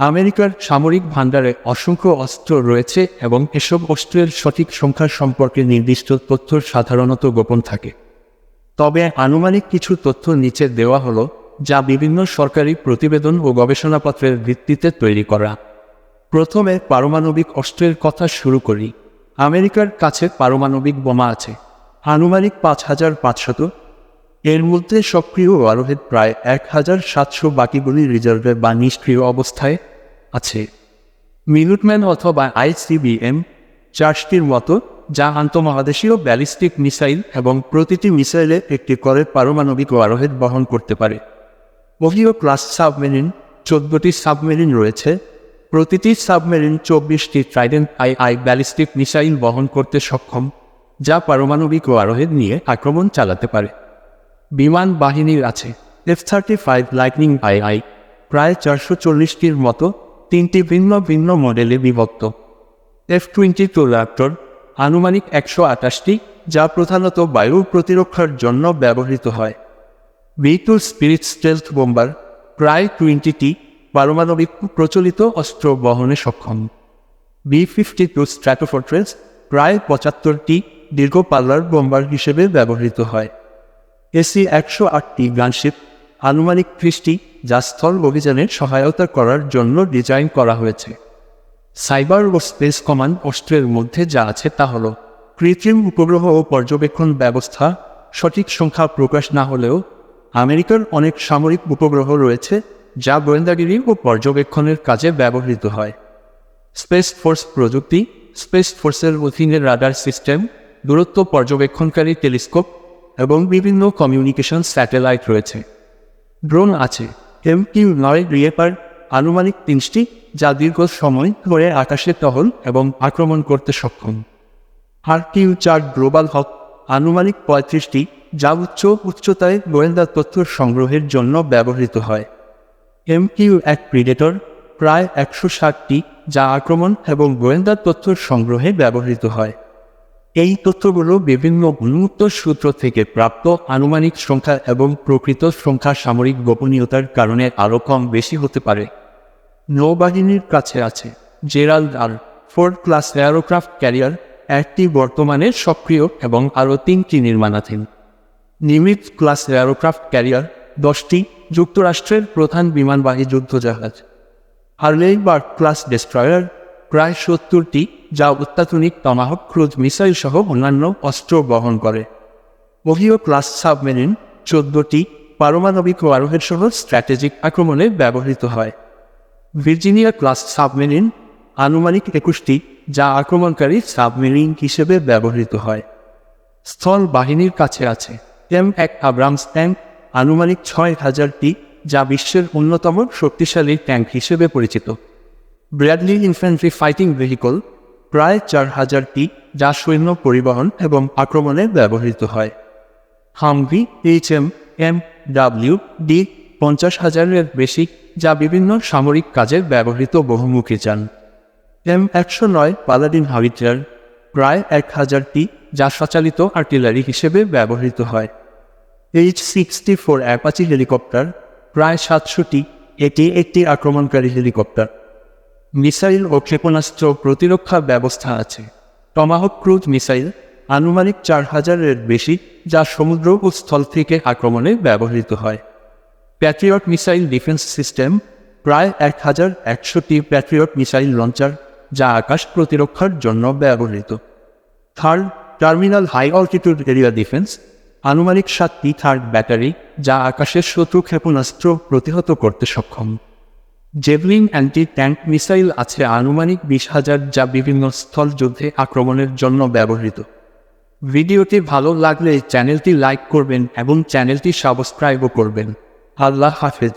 আমেরিকার সামরিক ভাণ্ডারে অসংখ্য অস্ত্র রয়েছে এবং এসব অস্ত্রের সঠিক সংখ্যা সম্পর্কে নির্দিষ্ট তথ্য সাধারণত গোপন থাকে। তবে আনুমানিক কিছু তথ্য নিচে দেওয়া হলো, যা বিভিন্ন সরকারি প্রতিবেদন ও গবেষণাপত্রের ভিত্তিতে তৈরি করা। প্রথমে পারমাণবিক অস্ত্রের কথা শুরু করি। আমেরিকার কাছে পারমাণবিক বোমা আছে আনুমানিক 5,500। এর মধ্যে সক্রিয় ওয়ারহেড প্রায় 1,700, বাকিগুলি রিজার্ভে বা নিষ্ক্রিয় অবস্থায় আছে। মিনুটম্যান অথবা ICBM 4টির মতো, যা আন্তঃমহাদেশীয় ব্যালিস্টিক মিসাইল এবং প্রতিটি মিসাইলে একটি করে পারমাণবিক ওয়ারহেড বহন করতে পারে। ওহিও ক্লাস সাবমেরিন 14টি সাবমেরিন রয়েছে। প্রতিটি সাবমেরিন 24টি ট্রাইডেন্ট II ব্যালিস্টিক মিসাইল বহন করতে সক্ষম, যা পারমাণবিক ওয়ারহেড নিয়ে আক্রমণ চালাতে পারে। বিমান বাহিনীর আছে F-35 লাইটনিং II, প্রায় 440টির মতো, 3টি ভিন্ন ভিন্ন মডেলে বিভক্ত। F-22 র্যাপটর আনুমানিক 128টি, যা প্রধানত বায়ু প্রতিরক্ষার জন্য ব্যবহৃত হয়। B-2 স্পিরিট স্টেলথ বোম্বার প্রায় 20টি, পারমাণবিক প্রচলিত অস্ত্র বহনে সক্ষম। B-52 স্ট্র্যাটোফোর্ট্রেস প্রায় 75টি, দীর্ঘ পাল্লার বোম্বার হিসেবে ব্যবহৃত হয়। AC-108টি গানশিপ আনুমানিক 30টি, যা স্থল অভিযানে সহায়তা করার জন্য ডিজাইন করা হয়েছে। সাইবার ও স্পেস কমান্ড অস্ত্রের মধ্যে যা আছে তা হল কৃত্রিম উপগ্রহ ও পর্যবেক্ষণ ব্যবস্থা। সঠিক সংখ্যা প্রকাশ না হলেও আমেরিকার অনেক সামরিক উপগ্রহ রয়েছে, যা গোয়েন্দাগিরি ও পর্যবেক্ষণের কাজে ব্যবহৃত হয়। স্পেস ফোর্স প্রযুক্তি, স্পেস ফোর্সের অধীনে রাডার সিস্টেম, দূরত্ব পর্যবেক্ষণকারী টেলিস্কোপ এবং বিভিন্ন কমিউনিকেশন স্যাটেলাইট রয়েছে। ড্রোন আছে MQ-9 রিপার আনুমানিক 30টি, যা দীর্ঘ সময় ধরে আকাশে টহল এবং আক্রমণ করতে সক্ষম। RQ-4 গ্লোবাল হক আনুমানিক 35টি, যা উচ্চতায় গোয়েন্দা তথ্য সংগ্রহের জন্য ব্যবহৃত হয়। MQ-1 প্রিডেটর প্রায় 160টি, যা আক্রমণ এবং গোয়েন্দা তথ্য সংগ্রহে ব্যবহৃত হয়। এই তথ্যগুলো বিভিন্ন উন্মুক্ত সূত্র থেকে প্রাপ্ত। আনুমানিক সংখ্যা এবং প্রকৃত সংখ্যা সামরিক গোপনীয়তার কারণে আরও কম বেশি হতে পারে। নৌবাহিনীর কাছে আছে Gerald R. Ford class aircraft carrier, একটি বর্তমানে সক্রিয় এবং আরও 3টি নির্মাণাধীন। নিমিটজ ক্লাস এয়ারক্রাফট ক্যারিয়ার 10টি, যুক্তরাষ্ট্রের প্রধান বিমানবাহী যুদ্ধজাহাজ। হার্লেইবার্গ ক্লাস ডেস্ট্রয়ার প্রায় 70টি, যা অত্যাধুনিক টমাহক ক্রুজ মিসাইল সহ অন্যান্য অস্ত্র বহন করে। ওহিও ক্লাস সাবমেরিন 14টি, পারমাণবিক ওয়ারহেড সহ স্ট্র্যাটেজিক আক্রমণে ব্যবহৃত হয়। ভার্জিনিয়া ক্লাস সাবমেরিন আনুমানিক 21টি, যা আক্রমণকারী সাবমেরিন হিসেবে ব্যবহৃত হয়। স্থল বাহিনীর কাছে আছে M1 আব্রামস ট্যাঙ্ক আনুমানিক 6,000টি, যা বিশ্বের অন্যতম শক্তিশালী ট্যাঙ্ক হিসেবে পরিচিত। ব্র্যাডলি ইনফ্যান্ট্রি ফাইটিং ভেহিকল প্রায় 4,000টি, যা সৈন্য পরিবহন এবং আক্রমণে ব্যবহৃত হয়। হামভি HMMWD 50,000-এর বেশি, যা বিভিন্ন সামরিক কাজে ব্যবহৃত বহুমুখী যান। M109 পালাডিন হাবিটার প্রায় 1,000টি, যা স্বচালিত আর্টিলারি হিসেবে ব্যবহৃত হয়। H-64 অ্যাপাচি হেলিকপ্টার প্রায় 700টি, এটি একটি আক্রমণকারী হেলিকপ্টার। মিসাইল ও ক্ষেপণাস্ত্র প্রতিরক্ষা ব্যবস্থা আছে টমাহক ক্রুজ মিসাইল আনুমানিক 4,000-এর বেশি, যা সমুদ্র ও স্থল থেকে আক্রমণে ব্যবহৃত হয়। প্যাট্রিয়ট মিসাইল ডিফেন্স সিস্টেম প্রায় 1,100টি প্যাট্রিয়ট মিসাইল লঞ্চার, যা আকাশ প্রতিরক্ষার জন্য ব্যবহৃত। Third terminal high altitude area defence আনুমানিক 7টি থার্ড ব্যাটারি, যা আকাশের শত্রু ক্ষেপণাস্ত্র প্রতিহত করতে সক্ষম। জেভলিন অ্যান্টি ট্যাঙ্ক মিসাইল আছে আনুমানিক 20,000, যা বিভিন্ন স্থল যুদ্ধে আক্রমণের জন্য ব্যবহৃত। ভিডিওটি ভালো লাগলে চ্যানেলটি লাইক করবেন এবং চ্যানেলটি সাবস্ক্রাইবও করবেন। আল্লাহ হাফেজ।